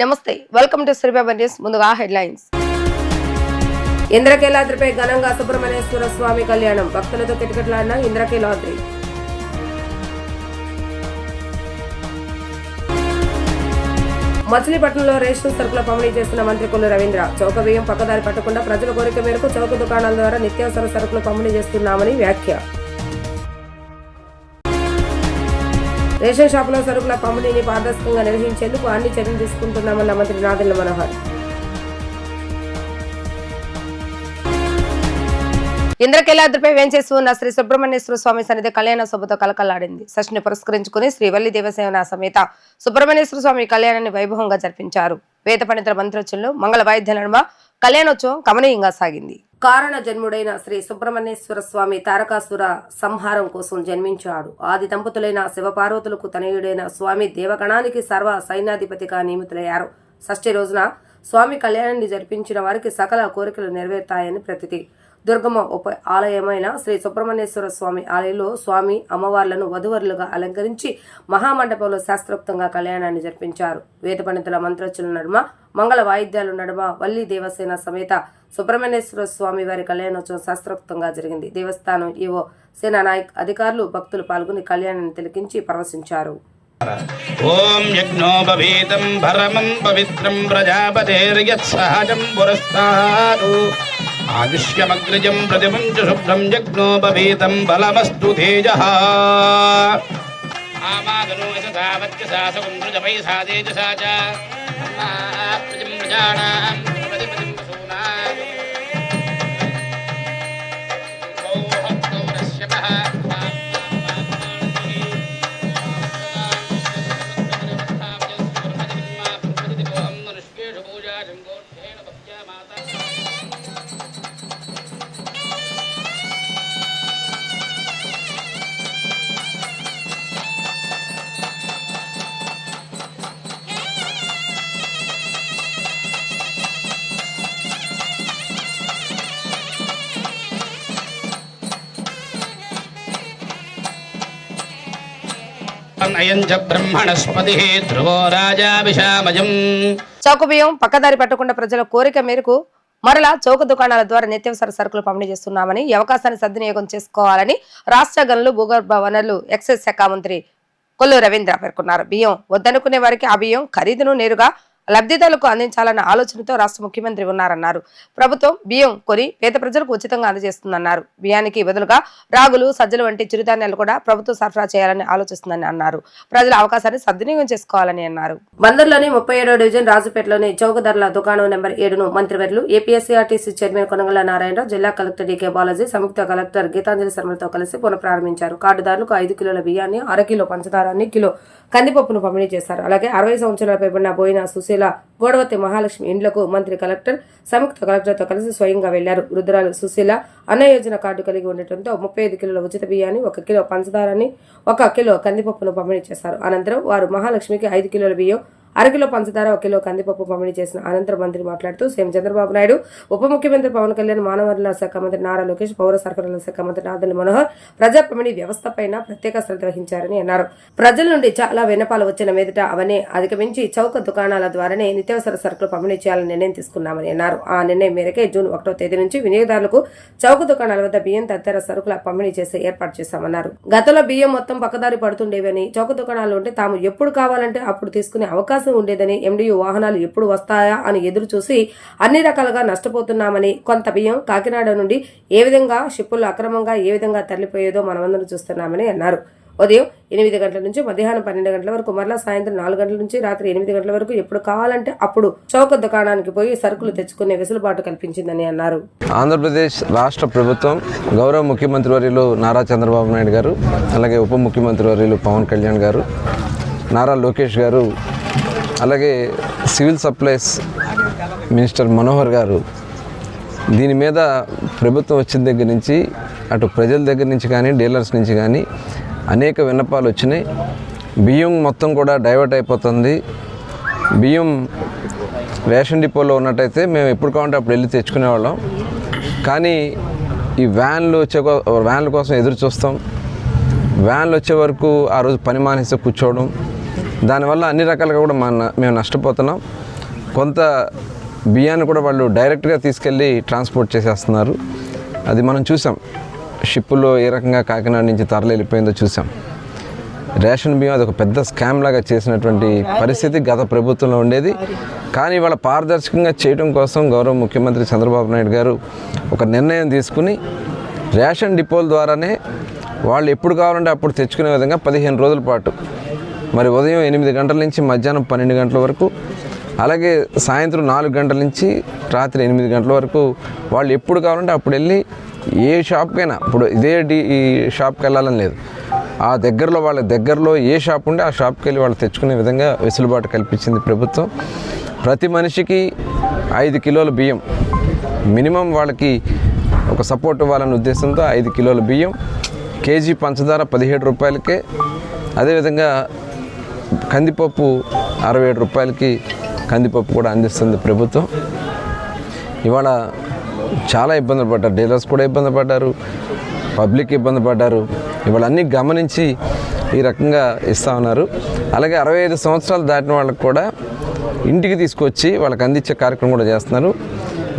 నమస్తే, welcome to Sri Baba news. ముందుగా headlines. ఇంద్రకీలాద్రిపై ఘనంగా సుబ్రహ్మణ్యేశ్వర స్వామి కళ్యాణం. భక్తులతో కిటకిటలాడిన ఇంద్రకీలాద్రి. మచిలీపట్నంలో రేషన్ సరుకుల పంపిణీ చేస్తున్న మంత్రి కొల్లు రవీంద్ర. చౌక బియ్యం పక్కదారి పట్టకుండా ప్రజల కోరిక మేరకు చౌక దుకాణాల ద్వారా నిత్యావసర సరుకులు పంపిణీ చేస్తున్నామని వ్యాఖ్య. రేషన్ షాపులో సరుకుల పంపిణీని పారదర్శకంగా నిర్వహించేందుకు అన్ని చర్యలు తీసుకుంటున్నామన్న మంత్రి నాదెళ్ల మనోహర్. ఇంద్రకీలాద్రిపై వేంచేసి ఉన్న శ్రీ సుబ్రహ్మణ్యేశ్వర స్వామి సన్నిధి కళ్యాణోత్సవంతో కలకలాడింది. షష్ఠిని పురస్కరించుకుని శ్రీ వల్లి దేవసేన సమేత సుబ్రహ్మణ్యేశ్వర స్వామి కళ్యాణాన్ని వైభవంగా జరిపించారు. వేద పండితుల మంత్రోచ్చరణలు, మంగళ వాయిద్యాల నడుమ కళ్యాణోత్సవం కమనీయంగా సాగింది. కారణ జన్ముడైన శ్రీ సుబ్రహ్మణ్యేశ్వర స్వామి తారకాసుర సంహారం కోసం జన్మించాడు. ఆది దంపతులైన శివపార్వతులకు తనయుడైన స్వామి దేవగణానికి సర్వ సైన్యాధిపతిగా నియమితులయ్యారు. షష్ఠి రోజున స్వామి కళ్యాణాన్ని జరిపించిన వారికి సకల కోరికలు నెరవేరుతాయని ప్రతీతి. దుర్గమ ఆలయమైన శ్రీ సుబ్రహ్మణ్యేశ్వర స్వామి ఆలయంలో స్వామి అమ్మవార్లను వధువరులుగా అలంకరించి మహామండపంలో శాస్త్రోక్తంగా కళ్యాణాన్ని జరిపించారు. వేద పండితుల మంత్రోచ్చరణల నడుమ, మంగళ వాయిద్యాల నడుమ వల్లి దేవసేన సమేత సుబ్రహ్మణ్యేశ్వర స్వామి వారి కళ్యాణోత్సవం శాస్త్రోక్తంగా జరిగింది. దేవస్థానం ఈవో సేనా నాయక్, అధికారులు, భక్తులు పాల్గొని కళ్యాణాన్ని తిలకించి పరవశించారు. ఓం యజ్ఞోపవీతం పరమం పవిత్రం ప్రజాపతేర్యత్సహజం పురస్తాదు ఆయుష్యమగ్రజం ప్రతిపంచ శుభ్రం యజ్ఞోపవీతం బలమస్తు తేజః ఆమాగనో యసావత్యసా సగుంద్రుజపై సాదేజసా చ ప్రజం ప్రజానాం ప్రతిపదిం వసూనా గౌరస్యపః చౌక బియ్యం పక్కదారి పట్టకుండా ప్రజల కోరిక మేరకు మరలా చౌక దుకాణాల ద్వారా నిత్యావసర సరుకులు పంపిణీ చేస్తున్నామని, ఈ అవకాశాన్ని సద్వినియోగం చేసుకోవాలని రాష్ట్ర గనులు, భూగర్భ వనరులు, ఎక్సైజ్ శాఖ మంత్రి కొల్లు రవీంద్ర పేర్కొన్నారు. బియ్యం వద్దనుకునే వారికి ఆ బియ్యం ఖరీదును నేరుగా లబ్ధిదారులకు అందించాలన్న ఆలోచనతో రాష్ట్ర ముఖ్యమంత్రి ఉన్నారన్నారు. ప్రభుత్వం బియ్యం కొని పేద ప్రజలకు ఉచితంగా అందజేస్తుందన్నారు. బియ్యానికి బదులుగా రాగులు, సజ్జలు వంటి చిరుధాన్యాలు కూడా ప్రభుత్వం సరఫరా చేయాలని ఆలోచిస్తుందని అన్నారు. ప్రజల అవకాశాన్ని సద్వినియోగం చేసుకోవాలని అన్నారు. బందర్లోని 37వ డివిజన్ రాజుపేటలోని చౌక ధరల దుకాణం నెంబర్ 7ను మంత్రివర్యులు ఏపీఎస్సీఆర్టీసీ చైర్మన్ కొనగళ్ల నారాయణరావు, జిల్లా కలెక్టర్ డీకే బాలాజీ, సంయుక్త కలెక్టర్ గీతాంజలి శర్మలతో కలిసి పునఃప్రారంభించారు. కార్డుదారులకు 5 కిలోల బియ్యాన్ని, అర కిలో పంచదారాన్ని, కిలో కందిపప్పును పంపిణీ చేశారు. అలాగే 60 సంవత్సరాలపై పడిన బోయిన సుశీల, గోడవతి మహాలక్ష్మి ఇండ్లకు మంత్రి కలెక్టర్, సంయుక్త కలెక్టర్తో కలిసి స్వయంగా వెళ్లారు. వృద్ధురాలు సుశీల అన్న యోజన కార్డు కలిగి ఉండటంతో 35 కిలోల ఉచిత బియ్యాన్ని, 1 కిలో పంచదారాన్ని, 1 కిలో కందిపప్పును పంపిణీ చేశారు. అనంతరం వారు మహాలక్ష్మికి 5 కిలోల బియ్యం, 1 కిలో పంచదార, 1 కిలో కందిపప్పు పంపిణీ చేసిన అనంతరం మంత్రి మాట్లాడుతూ సీఎం చంద్రబాబు నాయుడు, ఉప ముఖ్యమంత్రి పవన్ కళ్యాణ్, మానవ వనరుల శాఖ మంత్రి నారా లోకేష్, పౌర సరఫరాల శాఖ మంత్రి నాదెళ్ల మనోహర్ ప్రజా పంపిణీ వ్యవస్థపైన ప్రత్యేక శ్రద్ధ వహించారని అన్నారు. ప్రజల నుండి చాలా విన్నపాలు వచ్చిన మీదట అవన్నీ అధిగమించి చౌక దుకాణాల ద్వారానే నిత్యావసర సరుకులు పంపిణీ చేయాలని నిర్ణయం తీసుకున్నామని అన్నారు. ఆ నిర్ణయం మేరకే జూన్ 1వ తేదీ నుంచి వినియోగదారులకు చౌక దుకాణాల వద్ద బియ్యం తదితర సరుకుల పంపిణీ చేసే ఏర్పాటు చేశామన్నారు. గతంలో బియ్యం మొత్తం పక్కదారి పడుతుండేవని, చౌక దుకాణాలు ఉంటే తాము ఎప్పుడు కావాలంటే అప్పుడు తీసుకునే అవకాశం ఉండేదని, వాహనాలు ఎప్పుడు వస్తాయా అని ఎదురు చూసి అన్ని రకాలుగా నష్టపోతున్నామని, కొంత బియ్యం కాకినాడ నుండి ఏ విధంగా షిప్పుల్లో అక్రమంగా ఏ విధంగా తరలిపోయేదో మనమందరం చూస్తున్నామని అన్నారు. ఉదయం 8 గంటల నుంచి మధ్యాహ్నం 12 గంటల వరకు, మరలా సాయంత్రం 4 గంటల నుంచి రాత్రి 8 గంటల వరకు ఎప్పుడు కావాలంటే అప్పుడు చౌక దుకాణానికి పోయి సరుకులు తెచ్చుకునే వెసులుబాటు కల్పించిందని అన్నారు. ఆంధ్రప్రదేశ్ రాష్ట్ర ప్రభుత్వం, గౌరవ ముఖ్యమంత్రి వర్యులు నారా చంద్రబాబు నాయుడు గారు, అలాగే ఉప ముఖ్యమంత్రి వర్యులు పవన్ కళ్యాణ్ గారు, నారా లోకేష్ గారు, అలాగే సివిల్ సప్లైస్ మినిస్టర్ మనోహర్ గారు దీని మీద ప్రభుత్వం వచ్చిన దగ్గర నుంచి అటు ప్రజల దగ్గర నుంచి కానీ డీలర్స్ నుంచి కానీ అనేక విన్నపాలు వచ్చినాయి. బియ్యం మొత్తం కూడా డైవర్ట్ అయిపోతుంది. బియ్యం రేషన్ డిపోలో ఉన్నట్టయితే మేము ఎప్పుడు కావాలంటే అప్పుడు వెళ్ళి తెచ్చుకునేవాళ్ళం. కానీ ఈ వ్యాన్ల కోసం ఎదురు చూస్తాం. వ్యాన్లు వచ్చే వరకు ఆ రోజు పని మానేసి కూర్చోవడం, దానివల్ల అన్ని రకాలుగా కూడా మేము నష్టపోతున్నాం. కొంత బియ్యాన్ని కూడా వాళ్ళు డైరెక్ట్గా తీసుకెళ్ళి ట్రాన్స్పోర్ట్ చేసేస్తున్నారు. అది మనం చూసాం, షిప్పులో ఏ రకంగా కాకినాడ నుంచి తరలి వెళ్ళిపోయిందో చూసాం. రేషన్ బియ్యం అది ఒక పెద్ద స్కామ్ లాగా చేసినటువంటి పరిస్థితి గత ప్రభుత్వంలో ఉండేది. కానీ ఇవాళ పారదర్శకంగా చేయడం కోసం గౌరవ ముఖ్యమంత్రి చంద్రబాబు నాయుడు గారు ఒక నిర్ణయం తీసుకుని రేషన్ డిపోల ద్వారానే వాళ్ళు ఎప్పుడు కావాలంటే అప్పుడు తెచ్చుకునే విధంగా 15 రోజుల పాటు, మరి ఉదయం 8 గంటల నుంచి మధ్యాహ్నం 12 గంటల వరకు, అలాగే సాయంత్రం 4 గంటల నుంచి రాత్రి 8 గంటల వరకు వాళ్ళు ఎప్పుడు కావాలంటే అప్పుడు వెళ్ళి ఏ షాప్కైనా, ఇప్పుడు ఈ షాప్కి వెళ్ళాలని లేదు, ఆ దగ్గరలో వాళ్ళ దగ్గరలో ఏ షాప్ ఉంటే ఆ షాప్కి వెళ్ళి వాళ్ళు తెచ్చుకునే విధంగా వెసులుబాటు కల్పించింది ప్రభుత్వం. ప్రతి మనిషికి 5 కిలోల బియ్యం మినిమం వాళ్ళకి ఒక సపోర్ట్ ఇవ్వాలనే ఉద్దేశంతో 5 కిలోల బియ్యం, కేజీ పంచదార 17 రూపాయలకే, అదేవిధంగా కందిపప్పు 67 రూపాయలకి కందిపప్పు కూడా అందిస్తుంది ప్రభుత్వం. ఇవాళ చాలా ఇబ్బందులు పడ్డారు, డీలర్స్ కూడా ఇబ్బంది పడ్డారు, పబ్లిక్ ఇబ్బంది పడ్డారు. ఇవాళ అన్నీ గమనించి ఈ రకంగా ఇస్తూ ఉన్నారు. అలాగే 65 సంవత్సరాలు దాటిన వాళ్ళకి కూడా ఇంటికి తీసుకొచ్చి వాళ్ళకి అందించే కార్యక్రమం కూడా చేస్తున్నారు.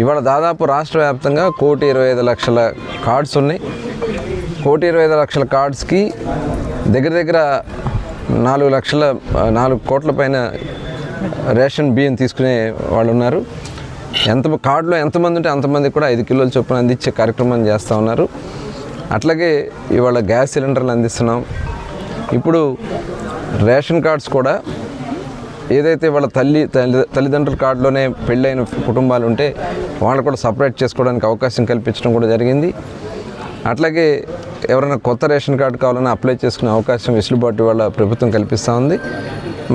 ఇవాళ దాదాపు రాష్ట్ర వ్యాప్తంగా 1,25,00,000 కార్డ్స్ ఉన్నాయి. 1,25,00,000 కార్డ్స్కి దగ్గర 4 కోట్ల పైన రేషన్ బియ్యం తీసుకునే వాళ్ళు ఉన్నారు. కార్డులో ఎంతమంది ఉంటే అంతమంది కూడా 5 కిలోల చొప్పున అందించే కార్యక్రమం చేస్తూ ఉన్నారు. అట్లాగే ఇవాళ గ్యాస్ సిలిండర్లు అందిస్తున్నాం. ఇప్పుడు రేషన్ కార్డ్స్ కూడా ఏదైతే వాళ్ళ తల్లిదండ్రుల కార్డులోనే పెళ్ళైన కుటుంబాలు ఉంటే వాళ్ళు కూడా సపరేట్ చేసుకోవడానికి అవకాశం కల్పించడం కూడా జరిగింది. అట్లాగే ఎవరైనా కొత్త రేషన్ కార్డు కావాలన్నా అప్లై చేసుకునే అవకాశం వెసులుబాటు వాళ్ళ ప్రభుత్వం కల్పిస్తూ ఉంది.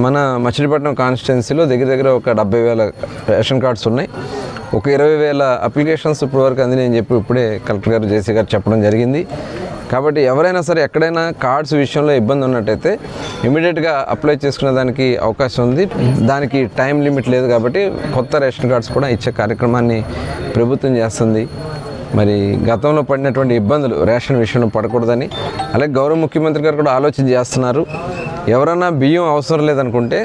మన మచిలీపట్నం కాన్స్టిట్యున్సీలో దగ్గర ఒక 70,000 రేషన్ కార్డ్స్ ఉన్నాయి. ఒక 20,000 అప్లికేషన్స్ ఇప్పటివరకు అందినాయని చెప్పి ఇప్పుడే కలెక్టర్ గారు జేసీ గారు చెప్పడం జరిగింది. కాబట్టి ఎవరైనా సరే ఎక్కడైనా కార్డ్స్ విషయంలో ఇబ్బంది ఉన్నట్టయితే ఇమీడియట్గా అప్లై చేసుకునే దానికి అవకాశం ఉంది. దానికి టైం లిమిట్ లేదు. కాబట్టి కొత్త రేషన్ కార్డ్స్ కూడా ఇచ్చే కార్యక్రమాన్ని ప్రభుత్వం చేస్తుంది. మరి గతంలో పడినటువంటి ఇబ్బందులు రేషన్ విషయంలో పడకూడదని, అలాగే గౌరవ ముఖ్యమంత్రి గారు కూడా ఆలోచన చేస్తున్నారు. ఎవరైనా బియ్యం అవసరం లేదనుకుంటే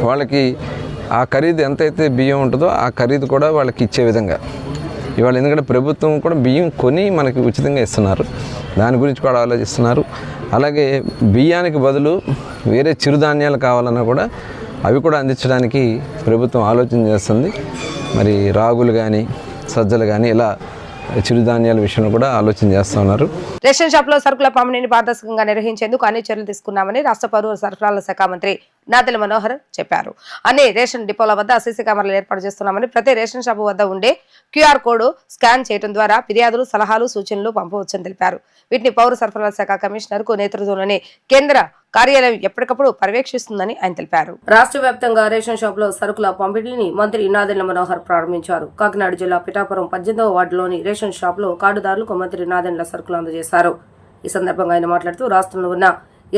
వాళ్ళకి ఆ ఖరీదు ఎంతైతే బియ్యం ఉంటుందో ఆ ఖరీదు కూడా వాళ్ళకి ఇచ్చే విధంగా ఇవాళ, ఎందుకంటే ప్రభుత్వం కూడా బియ్యం కొని మనకి ఉచితంగా ఇస్తున్నారు, దాని గురించి కూడా ఆలోచిస్తున్నారు. అలాగే బియ్యానికి బదులు వేరే చిరుధాన్యాలు కావాలన్నా కూడా అవి కూడా అందించడానికి ప్రభుత్వం ఆలోచన చేస్తుంది. మరి రాగులు కానీ సజ్జలు కానీ ఇలా చిరుధాన్యాల విషయంలో కూడా ఆలోచన చేస్తూ ఉన్నారు. రేషన్ షాప్ లో సరుకుల పంపిణీని పారదర్శకంగా నిర్వహించేందుకు అన్ని చర్యలు తీసుకున్నామని రాష్ట్ర పౌర సరఫరాల శాఖ మంత్రి నాదెళ్ల మనోహర్ చెప్పారు. అన్ని రేషన్ డిపోల వద్ద సీసీ కెమెరాలు ఏర్పాటు చేస్తున్నామని, ప్రతి రేషన్ షాపు వద్ద ఉండే QR కోడ్ స్కాన్ చేయడం ద్వారా ఫిర్యాదులు, సలహాలు, సూచనలు పంపవచ్చని తెలిపారు. వీటిని పౌర సరఫరాల శాఖ కమిషనర్ కు నేతృత్వంలోని కేంద్ర కార్యాలయం ఎప్పటికప్పుడు పర్యవేక్షిస్తుందని ఆయన తెలిపారు. రాష్ట్ర వ్యాప్తంగా రేషన్ షాప్ లో సరుకుల పంపిణీని మంత్రి నాదెళ్ల మనోహర్ ప్రారంభించారు. కాకినాడ జిల్లా పిఠాపురం 18వ వార్డులోని రేషన్ షాప్ లో కార్డుదారులకు మంత్రి నాదెళ్ల సరుకులు అందజేశారు. ఈ సందర్భంగా ఆయన మాట్లాడుతూ రాష్ట్రంలో ఉన్న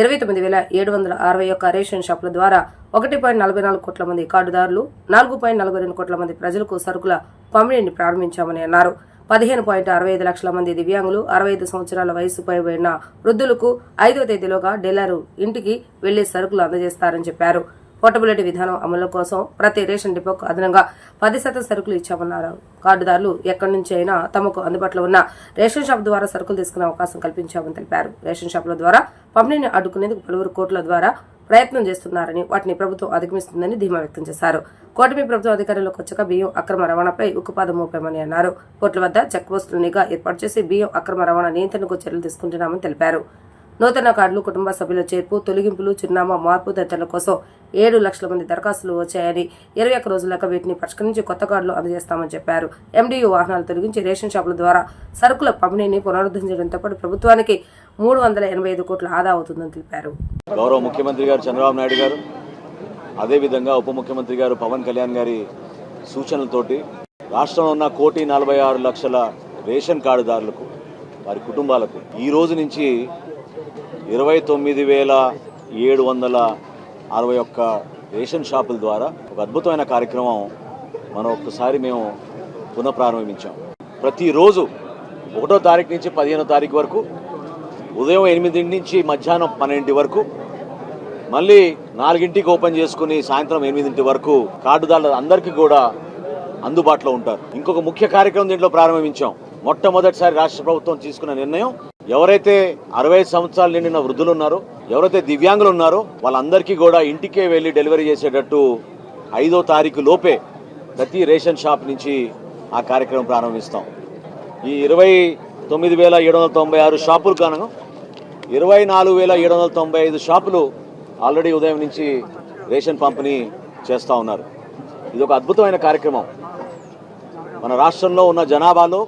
29,761 రేషన్ షాపుల ద్వారా 1.44 కోట్ల మంది కార్డుదారులు, 4.42 కోట్ల మంది ప్రజలకు సరుకుల పంపిణీని ప్రారంభించామని అన్నారు. 15.65 లక్షల మంది దివ్యాంగులు, 65 సంవత్సరాల వయసు పైబడిన వృద్ధులకు 5వ తేదీలోగా డీలర్ ఇంటికి వెళ్లి సరుకులు అందజేస్తారని చెప్పారు. పోర్టబిలిటీ విధానం అమలు కోసం ప్రతి రేషన్ డిపోకు అదనంగా 10% సరుకులు ఇచ్చామన్నారు. కార్డుదారులు ఎక్కడి నుంచి అయినా తమకు అందుబాటులో ఉన్న రేషన్ షాప్ ద్వారా సరుకులు తీసుకునే అవకాశం కల్పించామని తెలిపారు. రేషన్ షాపుల ద్వారా పంపిణీని అడ్డుకునేందుకు పలువురు కోర్టుల ద్వారా ప్రయత్నం చేస్తున్నారని, వాటిని ప్రభుత్వం అధిగమిస్తుందని ధీమా వ్యక్తం చేశారు. కూటమి ప్రభుత్వం అధికారంలోకి వచ్చాక బియ్యం అక్రమ రవాణాపై ఉక్కుపాదం మోపామని అన్నారు. కోర్టుల వద్ద చెక్ పోస్టుల నిఘా ఏర్పాటు చేసి బియ్యం అక్రమ రవాణా నియంత్రణకు చర్యలు తీసుకుంటున్నామని తెలిపారు. నూతన కార్డులు, కుటుంబ సభ్యుల చేర్పు, తొలగింపులు, చిరునామా మార్పు తదితరుల కోసం 7 లక్షల మంది దరఖాస్తులు వచ్చాయని, 21 రోజులకు వీటిని పరిష్కరించి కొత్త కార్డులు అందజేస్తామని చెప్పారు. MDU వాహనాలు తొలగించి రేషన్ షాపుల ద్వారా సరుకుల పంపిణీని పునరుద్ధరించడంతో పాటు ప్రభుత్వానికి 385 కోట్ల ఆదా అవుతుందని తెలిపారు. గౌరవ ముఖ్యమంత్రి గారు చంద్రబాబు నాయుడు గారు, అదేవిధంగా ఉప ముఖ్యమంత్రి గారు పవన్ కళ్యాణ్ గారి సూచనలతోటి రాష్ట్రంలో ఉన్న 1,46,00,000 రేషన్ కార్డుదారులకు, వారి కుటుంబాలకు ఈ రోజు నుంచి 29,761 రేషన్ షాపుల ద్వారా ఒక అద్భుతమైన కార్యక్రమం మనం ఒక్కసారి మేము పునఃప్రారంభించాం. ప్రతిరోజు 1వ తారీఖు నుంచి 15వ తారీఖు వరకు ఉదయం 8 నుంచి మధ్యాహ్నం 12 వరకు, మళ్ళీ 4ంటికి ఓపెన్ చేసుకుని సాయంత్రం 8 వరకు కార్డుదారులు అందరికీ కూడా అందుబాటులో ఉంటారు. ఇంకొక ముఖ్య కార్యక్రమం దీంట్లో ప్రారంభించాం. మొట్టమొదటిసారి రాష్ట్ర ప్రభుత్వం తీసుకున్న నిర్ణయం, ఎవరైతే 65 సంవత్సరాలు నిండిన వృద్ధులు ఉన్నారో, ఎవరైతే దివ్యాంగులు ఉన్నారో వాళ్ళందరికీ కూడా ఇంటికే వెళ్ళి డెలివరీ చేసేటట్టు 5వ తారీఖు లోపే ప్రతి రేషన్ షాప్ నుంచి ఆ కార్యక్రమం ప్రారంభిస్తాం. ఈ 29,796 షాపులు కాను 24,795 షాపులు ఆల్రెడీ ఉదయం నుంచి రేషన్ పంపిణీ చేస్తూ ఉన్నారు. ఇది ఒక అద్భుతమైన కార్యక్రమం. మన రాష్ట్రంలో ఉన్న జనాభాలో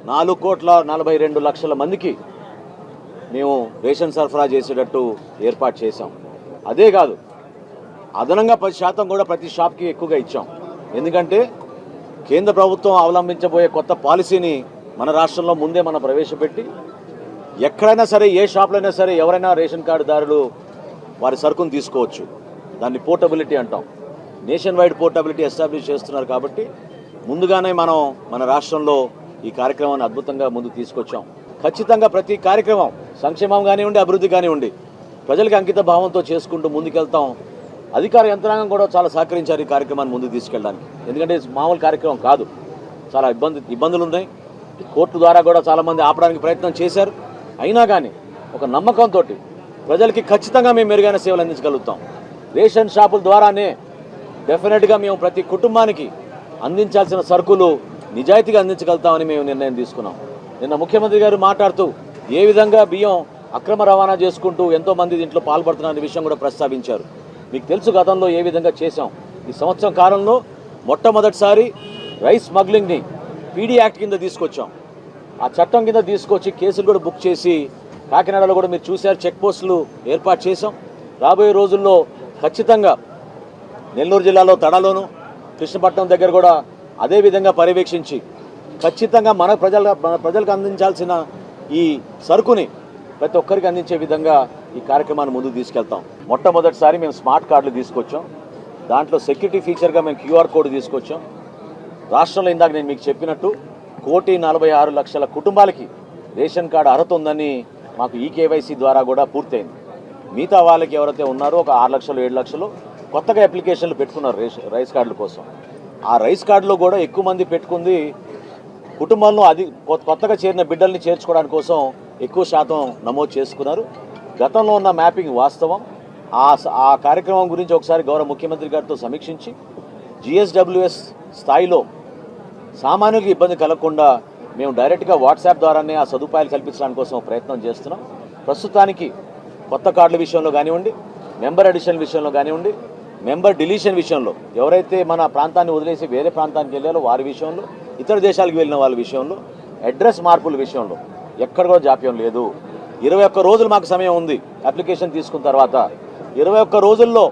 4,42,00,000 మందికి మేము రేషన్ సరఫరా చేసేటట్టు ఏర్పాటు చేశాం. అదే కాదు, అదనంగా 10% కూడా ప్రతి షాప్కి ఎక్కువగా ఇచ్చాం. ఎందుకంటే కేంద్ర ప్రభుత్వం అవలంబించబోయే కొత్త పాలసీని మన రాష్ట్రంలో ముందే మనం ప్రవేశపెట్టి ఎక్కడైనా సరే, ఏ షాప్లో అయినా సరే ఎవరైనా రేషన్ కార్డుదారులు వారి సరుకును తీసుకోవచ్చు. దాన్ని పోర్టబిలిటీ అంటాం. నేషన్ వైడ్ పోర్టబిలిటీ ఎస్టాబ్లిష్ చేస్తున్నారు కాబట్టి ముందుగానే మనం మన రాష్ట్రంలో ఈ కార్యక్రమాన్ని అద్భుతంగా ముందుకు తీసుకొచ్చాం. ఖచ్చితంగా ప్రతి కార్యక్రమం సంక్షేమం కానివ్వండి, అభివృద్ధి కానివ్వండి, ప్రజలకు అంకిత భావంతో చేసుకుంటూ ముందుకెళ్తాం. అధికార యంత్రాంగం కూడా చాలా సహకరించారు ఈ కార్యక్రమాన్ని ముందుకు తీసుకెళ్ళడానికి. ఎందుకంటే మామూలు కార్యక్రమం కాదు, చాలా ఇబ్బందులు ఉన్నాయి. కోర్టు ద్వారా కూడా చాలామంది ఆపడానికి ప్రయత్నం చేశారు. అయినా కానీ ఒక నమ్మకంతో ప్రజలకి ఖచ్చితంగా మేము మెరుగైన సేవలు అందించగలుగుతాం. రేషన్ షాపుల ద్వారానే డెఫినెట్గా మేము ప్రతి కుటుంబానికి అందించాల్సిన సరుకులు నిజాయితీగా అందించగలుగుతామని మేము నిర్ణయం తీసుకున్నాం. నిన్న ముఖ్యమంత్రి గారు మాట్లాడుతూ ఏ విధంగా బియ్యం అక్రమ రవాణా చేసుకుంటూ ఎంతోమంది దీంట్లో పాల్పడుతున్న విషయం కూడా ప్రస్తావించారు. మీకు తెలుసు గతంలో ఏ విధంగా చేశాం. ఈ సంవత్సరం కాలంలో మొట్టమొదటిసారి రైస్ స్మగ్లింగ్ని పీడీ యాక్ట్ కింద తీసుకొచ్చాం. ఆ చట్టం కింద తీసుకొచ్చి కేసులు కూడా బుక్ చేసి కాకినాడలో కూడా మీరు చూశారు, చెక్ పోస్టులు ఏర్పాటు చేశాం. రాబోయే రోజుల్లో ఖచ్చితంగా నెల్లూరు జిల్లాలో తడలోను, కృష్ణపట్నం దగ్గర కూడా అదే విధంగా పర్యవేక్షించి ఖచ్చితంగా మన ప్రజలకు అందించాల్సిన ఈ సరుకుని ప్రతి ఒక్కరికి అందించే విధంగా ఈ కార్యక్రమాన్ని ముందుకు తీసుకెళ్తాం. మొట్టమొదటిసారి మేము స్మార్ట్ కార్డులు తీసుకొచ్చాం. దాంట్లో సెక్యూరిటీ ఫీచర్గా మేము క్యూఆర్ కోడ్ తీసుకొచ్చాం. రాష్ట్రంలో ఇందాక నేను మీకు చెప్పినట్టు 1,46,00,000 కుటుంబాలకి రేషన్ కార్డు అర్హత ఉందని మాకు ఈకేవైసీ ద్వారా కూడా పూర్తయింది. మిగతా వాళ్ళకి ఎవరైతే ఉన్నారో ఒక 6 లక్షలు 7 లక్షలు కొత్తగా అప్లికేషన్లు పెట్టుకున్నారు రైస్ కార్డుల కోసం. ఆ రైస్ కార్డులో కూడా ఎక్కువ మంది పెట్టుకుంది కుటుంబంలో కొత్తగా చేరిన బిడ్డల్ని చేర్చుకోవడానికి కోసం ఎక్కువ శాతం నమోదు చేసుకున్నారు. గతంలో ఉన్న మ్యాపింగ్ వాస్తవం. ఆ కార్యక్రమం గురించి ఒకసారి గౌరవ ముఖ్యమంత్రి గారితో సమీక్షించి జిఎస్డబ్ల్యూఎస్ స్థాయిలో సామాన్యులకు ఇబ్బంది కలగకుండా మేము డైరెక్ట్గా వాట్సాప్ ద్వారానే ఆ సదుపాయాలు కల్పించడానికి కోసం ప్రయత్నం చేస్తున్నాం. ప్రస్తుతానికి కొత్త కార్డుల విషయంలో కానివ్వండి, మెంబర్ అడిషన్ విషయంలో కానివ్వండి, మెంబర్ డిలీషన్ విషయంలో, ఎవరైతే మన ప్రాంతాన్ని వదిలేసి వేరే ప్రాంతానికి వెళ్ళారో వారి విషయంలో, ఇతర దేశాలకు వెళ్ళిన వాళ్ళ విషయంలో, అడ్రస్ మార్పుల విషయంలో ఎక్కడ కూడా జాప్యం లేదు. 21 రోజులు మాకు సమయం ఉంది. అప్లికేషన్ తీసుకున్న తర్వాత 21 రోజుల్లో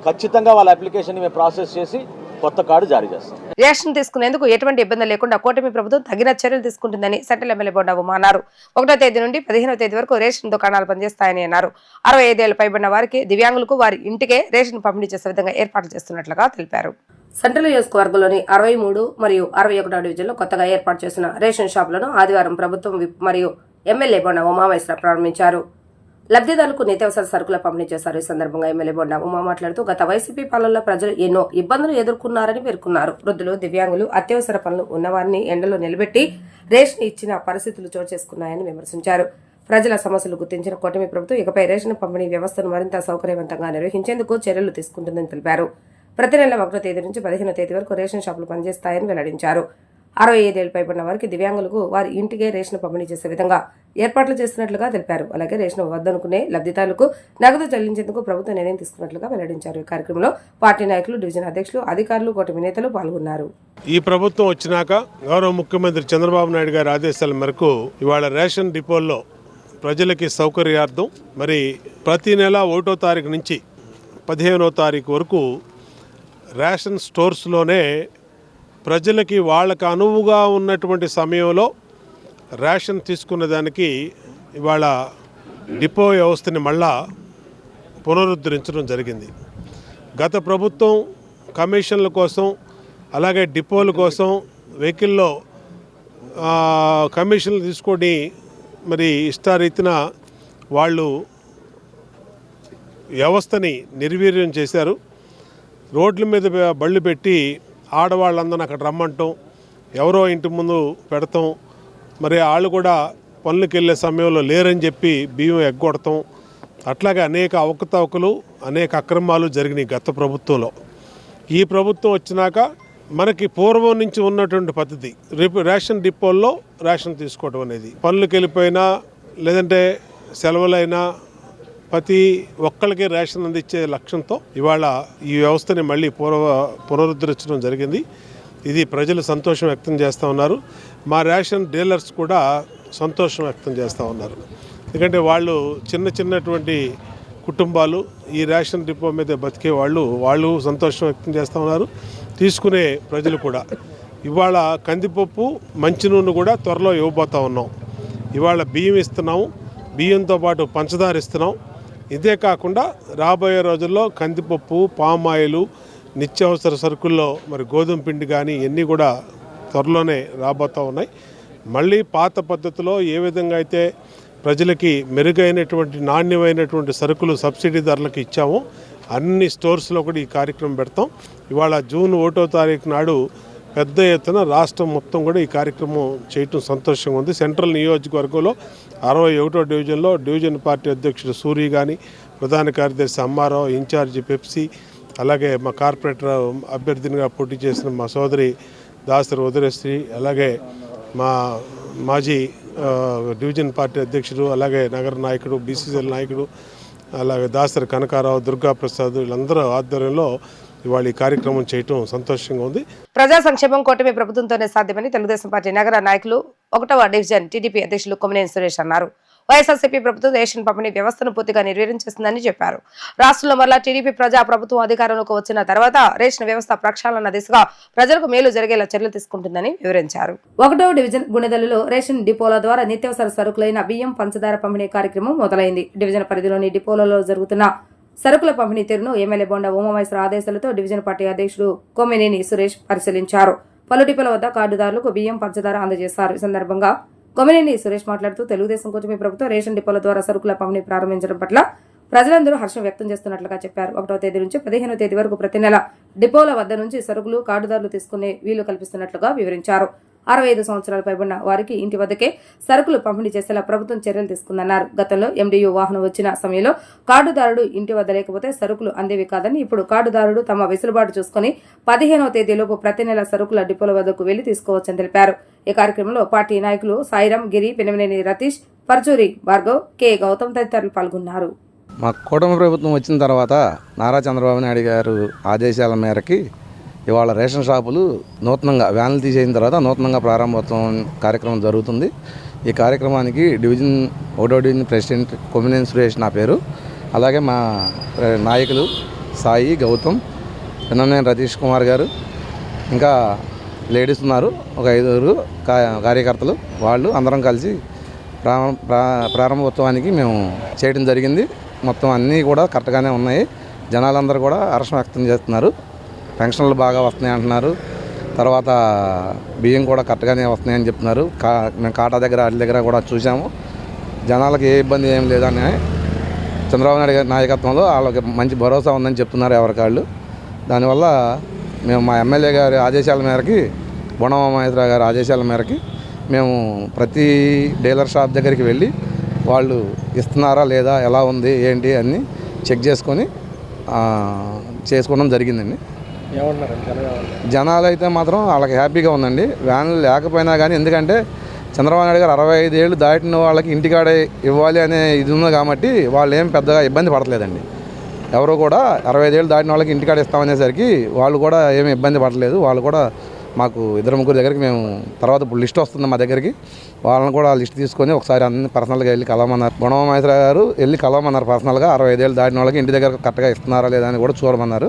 ఖచ్చితంగా వాళ్ళ అప్లికేషన్ మేము ప్రాసెస్ చేసి కొత్త కార్డు జారీ చేస్తాం. రేషన్ తీసుకునేందుకు ఎటువంటి ఇబ్బంది లేకుండా కూటమి ప్రభుత్వం తగిన చర్యలు తీసుకుంటుందని సెంట్రల్ ఎమ్మెల్యే బొండా ఉమా అన్నారు. 1వ తేదీ నుండి 15వ తేదీ వరకు రేషన్ దుకాణాలు పనిచేస్తాయని అన్నారు. 65 ఏళ్ల పైబడిన వారికి, దివ్యాంగులకు వారి ఇంటికే రేషన్ పంపిణీ చేసే విధంగా ఏర్పాట్లు చేస్తున్నట్లుగా తెలిపారు. సెంట్రల్ నియోజకవర్గంలోని 63 మరియు 61వ డివిజన్లో కొత్తగా ఏర్పాటు చేసిన రేషన్ షాపులను ఆదివారం ప్రభుత్వం విప్ మరియు ఎమ్మెల్యే బొండా ఉమామహేశ్వర ప్రారంభించారు. లబ్ధిదారులకు నిత్యావసర సరుకుల పంపిణీ చేశారు. ఈ సందర్భంగా ఎమ్మెల్యే బొండా ఉమా మాట్లాడుతూ గత వైసీపీ పాలనలో ప్రజలు ఎన్నో ఇబ్బందులు ఎదుర్కొన్నారని పేర్కొన్నారు. వృద్ధులు, దివ్యాంగులు, అత్యవసర పనులు ఉన్నవారిని ఎండలో నిలబెట్టి రేషన్ ఇచ్చిన పరిస్థితులు చోటు చేసుకున్నాయని విమర్శించారు. ప్రజల సమస్యలు గుర్తించిన కూటమి ప్రభుత్వం ఇకపై రేషన్ పంపిణీ వ్యవస్థను మరింత సౌకర్యవంతంగా నిర్వహించేందుకు చర్యలు తీసుకుంటుందని తెలిపారు. ప్రతి నెల 1వ తేదీ నుంచి 15వ తేదీ వరకు రేషన్ షాపులు పనిచేస్తాయని వెల్లడించారు. 65 ఏళ్ల పైబడిన వారికి, దివ్యాంగులకు వారి ఇంటికే రేషన్ పంపిణీ చేసే విధంగా ఏర్పాట్లు చేస్తున్నట్లుగా తెలిపారు. అలాగే రేషన్ వద్దనుకునే లబ్ధిదారులకు నగదు చెల్లించేందుకు ప్రభుత్వం నిర్ణయం తీసుకున్నట్లుగా వెల్లడించారు. ఈ కార్యక్రమంలో పార్టీ నాయకులు, డివిజన్ అధ్యక్షులు, అధికారులు, కూటమి నేతలు పాల్గొన్నారు. ఈ ప్రభుత్వం వచ్చినాక గౌరవ ముఖ్యమంత్రి చంద్రబాబు నాయుడు గారి ఆదేశాల మేరకు ఇవాళ రేషన్ డిపోల్లో ప్రజలకి సౌకర్యార్థం మరి ప్రతి నెల 1వ తారీఖు నుంచి 15వ తారీఖు వరకు రేషన్ స్టోర్స్లోనే ప్రజలకి వాళ్ళకు అనువుగా ఉన్నటువంటి సమయంలో రేషన్ తీసుకునే దానికి ఇవాళ డిపో వ్యవస్థని మళ్ళా పునరుద్ధరించడం జరిగింది. గత ప్రభుత్వం కమిషన్ల కోసం, అలాగే డిపోల కోసం వెహికల్లో కమిషన్లు తీసుకొని మరి ఇష్టారీతిన వాళ్ళు వ్యవస్థని నిర్వీర్యం చేశారు. రోడ్ల మీద బళ్ళు పెట్టి ఆడవాళ్ళందరినీ అక్కడ రమ్మంటాం, ఎవరో ఇంటి ముందు పెడతాం, మరి వాళ్ళు కూడా పనులకు వెళ్ళే సమయంలో లేరని చెప్పి బియ్యం ఎగ్గొడతాం. అట్లాగే అనేక అవకతవకలు, అనేక అక్రమాలు జరిగినాయి గత ప్రభుత్వంలో. ఈ ప్రభుత్వం వచ్చినాక మనకి పూర్వం నుంచి ఉన్నటువంటి పద్ధతి రేషన్ డిపోల్లో రేషన్ తీసుకోవడం అనేది, పనులకు వెళ్ళిపోయినా లేదంటే సెలవులైనా ప్రతి ఒక్కరికి రేషన్ అందించే లక్ష్యంతో ఇవాళ ఈ వ్యవస్థని మళ్ళీ పునరుద్ధరించడం జరిగింది. ఇది ప్రజలు సంతోషం వ్యక్తం చేస్తూ ఉన్నారు. మా రేషన్ డీలర్స్ కూడా సంతోషం వ్యక్తం చేస్తూ ఉన్నారు. ఎందుకంటే వాళ్ళు చిన్నటువంటి కుటుంబాలు, ఈ రేషన్ డిపో మీద బతికే వాళ్ళు సంతోషం వ్యక్తం చేస్తూ ఉన్నారు. తీసుకునే ప్రజలు కూడా. ఇవాళ కందిపప్పు, మంచి నూనె కూడా త్వరలో ఇవ్వబోతూ ఉన్నాం. ఇవాళ బియ్యం ఇస్తున్నాము, బియ్యంతో పాటు పంచదార ఇస్తున్నాం. ఇదే కాకుండా రాబోయే రోజుల్లో కందిపప్పు, పామాయిలు, నిత్యావసర సరుకుల్లో మరి గోధుమ పిండి కానీ ఇవన్నీ కూడా త్వరలోనే రాబోతూ ఉన్నాయి. మళ్ళీ పాత పద్ధతిలో ఏ విధంగా అయితే ప్రజలకి మెరుగైనటువంటి నాణ్యమైనటువంటి సరుకులు సబ్సిడీ ధరలకు ఇచ్చామో అన్ని స్టోర్స్లో కూడా ఈ కార్యక్రమం పెడతాం. ఇవాళ జూన్ 1వ తారీఖు నాడు పెద్ద ఎత్తున రాష్ట్రం మొత్తం కూడా ఈ కార్యక్రమం చేయటం సంతోషంగా ఉంది. సెంట్రల్ నియోజకవర్గంలో 61వ డివిజన్లో డివిజన్ పార్టీ అధ్యక్షుడు సూరి కానీ, ప్రధాన కార్యదర్శి అమ్మారావు, ఇన్ఛార్జి పెప్సీ, అలాగే మా కార్పొరేటర్ అభ్యర్థినిగా పోటీ చేసిన మా సోదరి దాసరి ఉదయశ్రీ, అలాగే మా మాజీ డివిజన్ పార్టీ అధ్యక్షుడు, అలాగే నగర నాయకుడు, బీసీసీఎల్ నాయకుడు, అలాగే దాసరి కనకారావు, దుర్గాప్రసాద్, వీళ్ళందరూ ఆధ్వర్యంలో ఇవాళ ఈ కార్యక్రమం చేయటం సంతోషంగా ఉంది. ప్రజా సంక్షేమం కూటమి ప్రభుత్వంతోనే సాధ్యమని తెలుగుదేశం పార్టీ నగర నాయకులు 1వ డివిజన్ టీడీపీ అధ్యక్షులు కొమ్మినేని సురేష్ అన్నారు. వైఎస్ఆర్సీపీ ప్రభుత్వం రేషన్ పంపిణీ వ్యవస్థను పూర్తిగా నిర్వీర్యం చేస్తుందని చెప్పారు. రాష్ట్రంలో మరలా టీడీపీ ప్రజా ప్రభుత్వం అధికారంలోకి వచ్చిన తర్వాత రేషన్ వ్యవస్థ ప్రక్షాళన దిశగా ప్రజలకు మేలు జరిగేలా చర్యలు తీసుకుంటుందని వివరించారు. 1వ డివిజన్ గుణెదలలో రేషన్ డిపోల ద్వారా నిత్యావసర సరుకులైన బియ్యం, పంచదార పంపిణీ కార్యక్రమం మొదలైంది. డివిజన్ పరిధిలోని డిపోలలో జరుగుతున్న సరుకుల పంపిణీ తీరును ఎమ్మెల్యే బొండ ఉమామహేశ్వర ఆదేశాలతో డివిజన్ పార్టీ అధ్యక్షుడు కొమ్మినేని సురేష్ పరిశీలించారు. పలు డిపోల వద్ద కార్డుదారులకు బియ్యం, పంచదార అందజేశారు. ఈ సందర్భంగా కొమ్మినేని సురేష్ మాట్లాడుతూ తెలుగుదేశం కూటమి ప్రభుత్వం రేషన్ డిపోల ద్వారా సరుకుల పంపిణీ ప్రారంభించడం పట్ల ప్రజలందరూ హర్షం వ్యక్తం చేస్తున్నట్లుగా చెప్పారు. 1వ తేదీ నుంచి 15వ తేదీ వరకు ప్రతి నెల డిపోల వద్ద నుంచి సరుకులు కార్డుదారులు తీసుకునే వీలు కల్పిస్తున్నట్లుగా వివరించారు. 65 సంవత్సరాలు పైబడిన వారికి ఇంటి వద్దకే సరుకులు పంపిణీ చేసేలా ప్రభుత్వం చర్యలు తీసుకుందన్నారు. గతంలో ఎండియు వాహనం వచ్చిన సమయంలో కార్డుదారుడు ఇంటి వద్ద లేకపోతే సరుకులు అందేవి కాదని, ఇప్పుడు కార్డుదారుడు తమ వెసులుబాటు చూసుకుని 15వ తేదీలోపు ప్రతి నెల సరుకుల డిపోల వద్దకు వెళ్లి తీసుకోవచ్చని తెలిపారు. ఈ కార్యక్రమంలో పార్టీ నాయకులు సాయిరాం, గిరి, పెనమనేని రతీష్, పర్చూరి భార్గవ్, కె గౌతమ్ తదితరులు పాల్గొన్నారు. మా కూటమి ప్రభుత్వం వచ్చిన తర్వాత నారా చంద్రబాబు నాయుడు గారు ఆదేశాల మేరకి ఇవాళ రేషన్ షాపులు నూతనంగా వ్యాన్లు తీసేసిన తర్వాత నూతనంగా ప్రారంభోత్సవం కార్యక్రమం జరుగుతుంది. ఈ కార్యక్రమానికి 1వ డివిజన్ ప్రెసిడెంట్ కొమ్మినేని సురేష్ నా పేరు, అలాగే మా నాయకులు సాయి, గౌతమ్, పెనమనేని రతీష్ కుమార్ గారు, ఇంకా లేడీస్ ఉన్నారు, ఒక 5 కార్యకర్తలు, వాళ్ళు అందరం కలిసి ప్రారంభోత్సవానికి మేము చేయడం జరిగింది. మొత్తం అన్నీ కూడా కరెక్ట్గానే ఉన్నాయి. జనాలందరూ కూడా హర్షం వ్యక్తం చేస్తున్నారు. పెన్షన్లు బాగా వస్తున్నాయి అంటున్నారు. తర్వాత బియ్యం కూడా కరెక్ట్గానే వస్తున్నాయని చెప్తున్నారు. మేము కాటా దగ్గర వాటి దగ్గర కూడా చూసాము. జనాలకు ఏ ఇబ్బంది ఏం లేదని చంద్రబాబు నాయుడు గారి నాయకత్వంలో వాళ్ళకి మంచి భరోసా ఉందని చెప్తున్నారు ఎవరికాళ్ళు. దానివల్ల మేము మా ఎమ్మెల్యే గారి ఆదేశాల మేరకి, బొండ ఉమామహేశ్వర గారి ఆదేశాల మేరకి మేము ప్రతి డీలర్ షాప్ దగ్గరికి వెళ్ళి వాళ్ళు ఇస్తున్నారా లేదా, ఎలా ఉంది ఏంటి అన్నీ చెక్ చేసుకొని చేసుకోవడం జరిగిందండి. జనాలు అయితే మాత్రం వాళ్ళకి హ్యాపీగా ఉందండి. వ్యాన్లు లేకపోయినా కానీ, ఎందుకంటే చంద్రబాబు నాయుడు గారు 65 ఏళ్ళు దాటిన వాళ్ళకి ఇంటికాడే ఇవ్వాలి అనే ఇది ఉంది కాబట్టి వాళ్ళు ఏం పెద్దగా ఇబ్బంది పడట్లేదండి. ఎవరు కూడా 65 ఏళ్ళు దాటిన వాళ్ళకి ఇంటికాడ ఇస్తామనేసరికి వాళ్ళు కూడా ఏమీ ఇబ్బంది పడలేదు. వాళ్ళు కూడా మాకు 2-3 దగ్గరికి మేము తర్వాత ఇప్పుడు లిస్ట్ వస్తుంది మా దగ్గరికి, వాళ్ళని కూడా లిస్ట్ తీసుకొని ఒకసారి అన్ని పర్సనల్గా వెళ్ళి కలవమన్నారు. బొండ ఉమామహేశ్వర గారు వెళ్ళి కలవమన్నారు పర్సనల్గా. 65 ఏళ్ళు దాటిన వాళ్ళకి ఇంటి దగ్గర కరెక్ట్గా ఇస్తున్నారా లేదా అని కూడా చూడమన్నారు.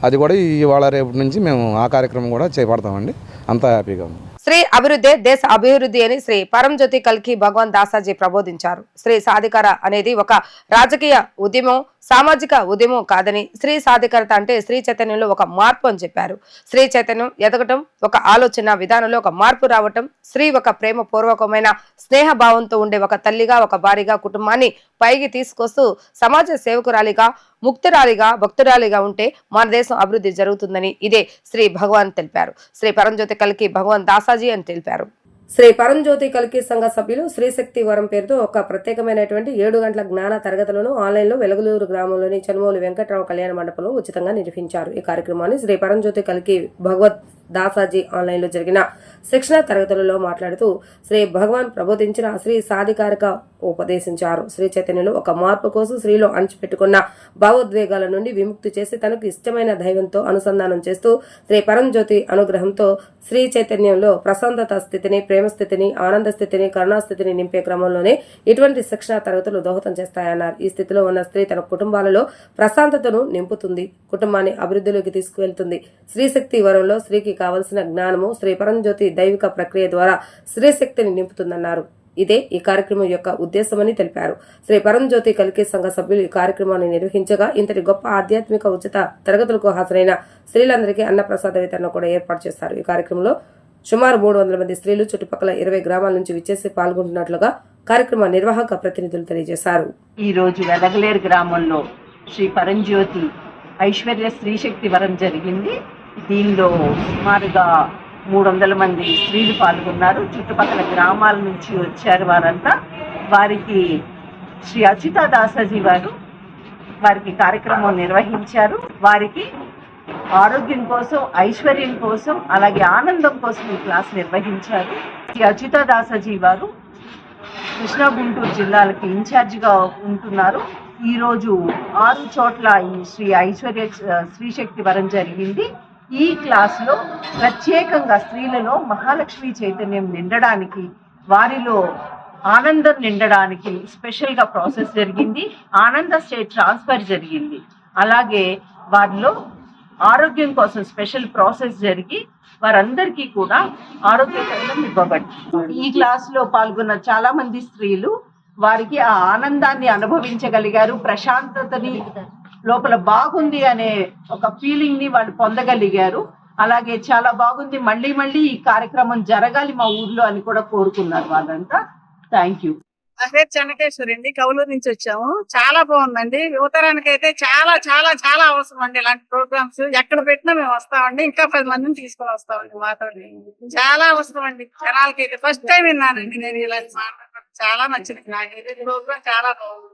అది కూడా ఇవాళ రేపటి నుంచి మేము ఆ కార్యక్రమం కూడా చేపడతామండి. అంతా హ్యాపీగా ఉంది. శ్రీ అభివృద్ధి దేశ అభివృద్ధి అని శ్రీ పరంజ్యోతి కల్కి భగవాన్ దాసాజీ ప్రబోధించారు. శ్రీ సాధికార అనేది ఒక రాజకీయ ఉద్యమం, సామాజిక ఉద్యమం కాదని, స్త్రీ సాధికారత అంటే స్త్రీ చైతన్యంలో ఒక మార్పు అని చెప్పారు. స్త్రీ చైతన్యం ఎదగటం, ఒక ఆలోచన విధానంలో ఒక మార్పు రావటం, స్త్రీ ఒక ప్రేమ పూర్వకమైన స్నేహ భావంతో ఉండే ఒక తల్లిగా, ఒక భార్యగా కుటుంబాన్ని పైకి తీసుకొస్తూ సమాజ సేవకురాలిగా, ముక్తురాలిగా, భక్తురాలిగా ఉంటే మన దేశం అభివృద్ధి జరుగుతుందని ఇదే శ్రీ భగవాన్ తెలిపారు. శ్రీ పరంజ్యోతి కల్కి భగవాన్ దాసాజీ అని తెలిపారు. శ్రీ పరంజ్యోతి కల్కి సంఘ సభ్యులు శ్రీశక్తి వరం పేరుతో ఒక ప్రత్యేకమైనటువంటి 7 గంటల జ్ఞాన తరగతులను ఆన్లైన్లో వెలుగులూరు గ్రామంలోని చనుమూలి వెంకట్రావు కళ్యాణ మండపంలో ఉచితంగా నిర్వహించారు. ఈ కార్యక్రమాన్ని శ్రీ పరంజ్యోతి కల్కి భగవద్ దాసాజీ ఆన్లైన్లో జరిగిన శిక్షణ తరగతులలో మాట్లాడుతూ శ్రీ భగవాన్ ప్రబోధించిన స్త్రీ సాధికారిక ఉపదేశించారు. స్త్రీ చైతన్యంలో ఒక మార్పు కోసం స్త్రీలో అణచిపెట్టుకున్న భావోద్వేగాల నుండి విముక్తి చేసి తనకు ఇష్టమైన దైవంతో అనుసంధానం చేస్తూ శ్రీ పరంజ్యోతి అనుగ్రహంతో స్త్రీ చైతన్యంలో ప్రశాంతత స్థితిని, ప్రేమ స్థితిని, ఆనంద స్థితిని, కరుణా స్థితిని నింపే క్రమంలోనే ఇటువంటి శిక్షణ తరగతులు దోహదం చేస్తాయన్నారు. ఈ స్థితిలో ఉన్న స్త్రీ తన కుటుంబాలలో ప్రశాంతతను నింపుతుంది, కుటుంబాన్ని అభివృద్ధిలోకి తీసుకువెళ్తుంది. స్త్రీశక్తి వరంలో స్త్రీకి కావలసిన జ్ఞానము శ్రీ పరంజ్యోతి దైవిక ప్రక్రియ ద్వారా స్త్రీ శక్తిని నింపుతుందన్నారు. ఇదే ఈ కార్యక్రమం యొక్క ఉద్దేశమని తెలిపారు. శ్రీ పరంజ్యోతి కల్కి సంఘ సభ్యులు ఈ కార్యక్రమాన్ని నిర్వహించగా ఇంతటి గొప్ప ఆధ్యాత్మిక ఉచిత తరగతులకు హాజరైన స్త్రీలందరికీ అన్నప్రసాద వితరణ కూడా ఏర్పాటు చేశారు. ఈ కార్యక్రమంలో సుమారు 300 మంది స్త్రీలు చుట్టుపక్కల 20 గ్రామాల నుంచి విచ్చేసి పాల్గొంటున్నట్లుగా కార్యక్రమ నిర్వాహక ప్రతినిధులు తెలియజేశారు. ఈ రోజు వెలగలేరు గ్రామంలో శ్రీ పరంజ్యోతి ఐశ్వర్య స్త్రీశక్తి వరం జరిగింది. దీనిలో సుమారుగా 300 మంది స్త్రీలు పాల్గొన్నారు. చుట్టుపక్కల గ్రామాల నుంచి వచ్చారు వారంతా. వారికి శ్రీ అచ్యుత దాసాజీ వారికి కార్యక్రమం నిర్వహించారు. వారికి ఆరోగ్యం కోసం, ఐశ్వర్యం కోసం, అలాగే ఆనందం కోసం ఈ క్లాస్ నిర్వహించారు. శ్రీ అచ్యుత దాసాజీ వారు కృష్ణా గుంటూరు జిల్లాలకి ఇన్ఛార్జిగా ఉంటున్నారు. ఈరోజు 6 చోట్ల ఈ శ్రీ ఐశ్వర్య స్త్రీశక్తి వరం జరిగింది. ఈ క్లాస్లో ప్రత్యేకంగా స్త్రీలలో మహాలక్ష్మి చైతన్యం నిండడానికి, వారిలో ఆనందం నిండడానికి స్పెషల్గా ప్రాసెస్ జరిగింది. ఆనంద స్టేట్ ట్రాన్స్ఫర్ జరిగింది. అలాగే వారిలో ఆరోగ్యం కోసం స్పెషల్ ప్రాసెస్ జరిగి వారందరికీ కూడా ఆరోగ్యకరం ఇవ్వబడింది. ఈ క్లాస్లో పాల్గొన్న చాలా మంది స్త్రీలు వారికి ఆ ఆనందాన్ని అనుభవించగలిగారు. ప్రశాంతతని, లోపల బాగుంది అనే ఒక ఫీలింగ్ ని వాళ్ళు పొందగలిగారు. అలాగే చాలా బాగుంది, మళ్ళీ మళ్ళీ ఈ కార్యక్రమం జరగాలి మా ఊర్లో అని కూడా కోరుకున్నారు వాళ్ళంతా. Thank you. నా పేరు చెన్నకేశ్వరి అండి, కౌలూరు నుంచి వచ్చాము. చాలా బాగుందండి. యువతరానికి అయితే చాలా చాలా చాలా అవసరం అండి ఇలాంటి ప్రోగ్రామ్స్. ఎక్కడ పెట్టినా మేము వస్తామండి. ఇంకా 10 మందిని తీసుకొని వస్తామండి మాతో. చాలా అవసరం అండి జనాలకి. అయితే ఫస్ట్ టైం విన్నానండి నేను ఇలాంటి మాట్లాడడం. చాలా నచ్చింది నాకైతే ప్రోగ్రామ్. చాలా బాగుంది,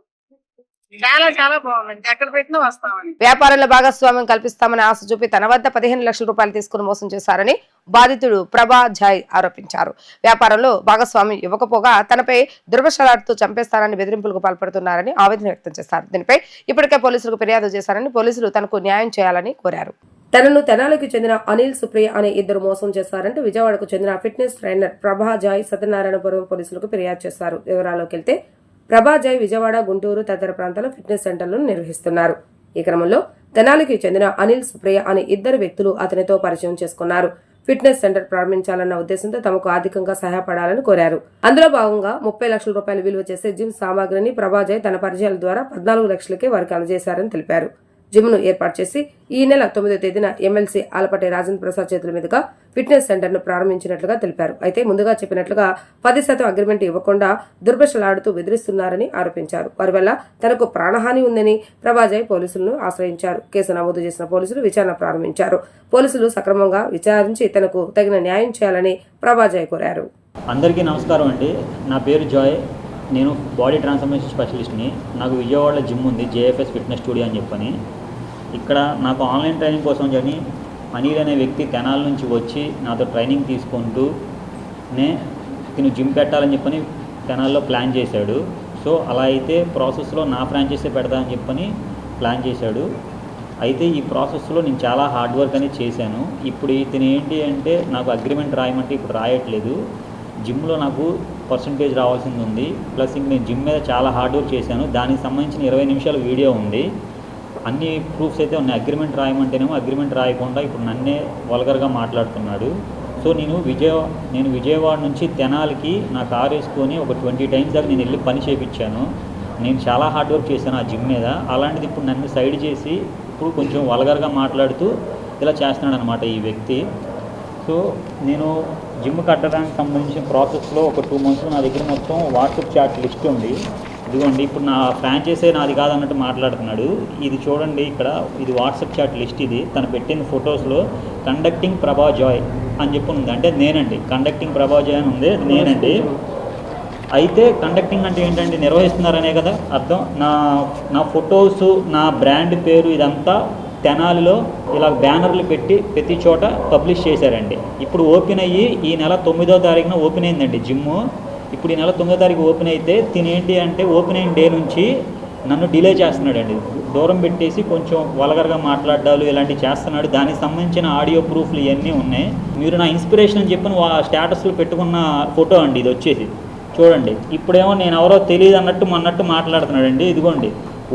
చాలా చాలా బాగుందండి. ఎక్కడ పెట్టినా వస్తామండి. వ్యాపారంలో భాగస్వామ్యం కల్పిస్తామని ఆశ చూపి తన వద్ద 15 లక్షల రూపాయలు తీసుకుని మోసం చేశారని బాధితుడు ప్రభా జాయ్ ఆరోపించారు. వ్యాపారంలో భాగస్వామ్యం ఇవ్వకపోగా తనపై దుర్భషలాడుతూ చంపేస్తానని బెదిరింపులకు పాల్పడుతున్నారని ఆవేదన వ్యక్తం చేశారు. దీనిపై ఇప్పటికే పోలీసులకు ఫిర్యాదు చేశారని, పోలీసులు తనకు న్యాయం చేయాలని కోరారు. తనను తెనాలికి చెందిన అనిల్, సుప్రియ అనే 2 మోసం చేశారంటూ విజయవాడకు చెందిన ఫిట్నెస్ ట్రైనర్ ప్రభా జాయ్ సత్యనారాయణపురం పోలీసులకు ఫిర్యాదు చేశారు. వివరాల్లోకి వెళ్తే ప్రభా జాయ్ విజయవాడ, గుంటూరు తదితర ప్రాంతాల్లో ఫిట్నెస్ సెంటర్లను నిర్వహిస్తున్నారు. ఈ క్రమంలో తెనాలికి చెందిన అనిల్, సుప్రియ అనే 2 వ్యక్తులు అతనితో పరిచయం చేసుకున్నారు. ఫిట్నెస్ సెంటర్ ప్రారంభించాలన్న ఉద్దేశంతో తమకు ఆర్థికంగా సహాయపడాలని కోరారు. అందులో భాగంగా 30 లక్షల రూపాయలు విలువ చేసే జిమ్ సామాగ్రిని ప్రభా జాయ్ తన పరిచయాల ద్వారా 14 లక్షలకే వారికి అందజేశారని తెలిపారు. జిమ్ ను ఏర్పాటు చేసి ఈ నెల 9వ తేదీన ఎమ్మెల్సీ ఆలపాటి రాజేంద్ర ప్రసాద్ చేతుల మీదుగా ఫిట్నెస్ సెంటర్ ను ప్రారంభించినట్లుగా తెలిపారు. అయితే ముందుగా చెప్పినట్లుగా 10% అగ్రిమెంట్ ఇవ్వకుండా దుర్భషలాడుతూ బెదిరిస్తున్నారని ఆరోపించారు. వారి వల్ల తనకు ప్రాణహాని ఉందని ప్రభాజయ్ పోలీసులను ఆశ్రయించారు. కేసు నమోదు చేసిన పోలీసులు విచారణ ప్రారంభించారు. పోలీసులు సక్రమంగా విచారించి తనకు తగిన న్యాయం చేయాలని ప్రభాజయ్ కోరారు. అందరికీ నమస్కారం అండి. నా పేరు జాయ్. నేను బాడీ ట్రాన్స్ఫర్మేషన్ స్పెషలిస్ట్ని. నాకు విజయవాడలో జిమ్ ఉంది, జేఎఫ్ఎస్ ఫిట్నెస్ స్టూడియో అని చెప్పని. ఇక్కడ నాకు ఆన్లైన్ ట్రైనింగ్ కోసం అని అనిల్ అనే వ్యక్తి తెనాల నుంచి వచ్చి నాతో ట్రైనింగ్ తీసుకుంటూ తిను జిమ్ పెట్టాలని చెప్పని తెనాల్లో ప్లాన్ చేశాడు. సో అలా అయితే ప్రాసెస్లో నా ఫ్రాంచైజీ పెడదామని చెప్పని ప్లాన్ చేశాడు. అయితే ఈ ప్రాసెస్లో నేను చాలా హార్డ్ వర్క్ అనేది చేశాను. ఇప్పుడు ఇతను ఏంటి అంటే నాకు అగ్రిమెంట్ రాయమంటే ఇప్పుడు రాయట్లేదు. జిమ్లో నాకు పర్సంటేజ్ రావాల్సింది ఉంది. ప్లస్ ఇంక నేను జిమ్ మీద చాలా హార్డ్ వర్క్ చేశాను. దానికి సంబంధించిన 20 నిమిషాల వీడియో ఉంది. అన్ని ప్రూఫ్స్ అయితే ఉన్నాయి. అగ్రిమెంట్ రాయమంటేనేమో అగ్రిమెంట్ రాయకుండా ఇప్పుడు నన్నే వల్గర్గా మాట్లాడుతున్నాడు. సో నేను విజయవాడ నుంచి తెనాలికి నా కారు వేసుకొని ఒక 20 టైమ్స్ దాకా నేను వెళ్ళి పని చేయించాను. నేను చాలా హార్డ్ వర్క్ చేశాను ఆ జిమ్ మీద. అలాంటిది ఇప్పుడు నన్ను సైడ్ చేసి ఇప్పుడు కొంచెం వల్గర్గా మాట్లాడుతూ ఇలా చేస్తున్నాడు అనమాట ఈ వ్యక్తి. సో నేను జిమ్ కట్టడానికి సంబంధించిన ప్రాసెస్లో ఒక 2 months నా దగ్గర మొత్తం వాట్సాప్ చాట్ లిస్ట్ ఉంది. ఇదిగోండి, ఇప్పుడు నా ఫ్రాంచైజీ నాది కాదన్నట్టు మాట్లాడుతున్నాడు. ఇది చూడండి, ఇక్కడ ఇది వాట్సాప్ చాట్ లిస్ట్. ఇది తను పెట్టిన ఫొటోస్లో కండక్టింగ్ ప్రభా జాయ్ అని చెప్పి ఉంది. అంటే నేనండి, కండక్టింగ్ ప్రభా జాయ్ అని ఉంది, నేనండి. అయితే కండక్టింగ్ అంటే ఏంటంటే నిర్వహిస్తున్నారనే కదా అర్థం. నా ఫొటోస్, నా బ్రాండ్ పేరు ఇదంతా తెనాలిలో ఇలా బ్యానర్లు పెట్టి ప్రతి చోట పబ్లిష్ చేశారండి. ఇప్పుడు ఓపెన్ అయ్యి ఈ నెల 9వ తారీఖున ఓపెన్ అయిందండి జిమ్ము. ఇప్పుడు ఈ నెల 9వ తారీఖు ఓపెన్ అయితే తినేంటి అంటే ఓపెన్ అయిన డే నుంచి నన్ను డిలే చేస్తున్నాడండి. దూరం పెట్టేసి కొంచెం వల్గర్గా మాట్లాడాలు ఇలాంటివి చేస్తున్నాడు. దానికి సంబంధించిన ఆడియో ప్రూఫ్లు ఇవన్నీ ఉన్నాయి. మీరు నా ఇన్స్పిరేషన్ అని చెప్పి స్టేటస్లో పెట్టుకున్న ఫోటో అండి ఇది వచ్చేసి. చూడండి, ఇప్పుడేమో నేను ఎవరో తెలియదు అన్నట్టు మాట్లాడుతున్నాడండి. ఇదిగోండి,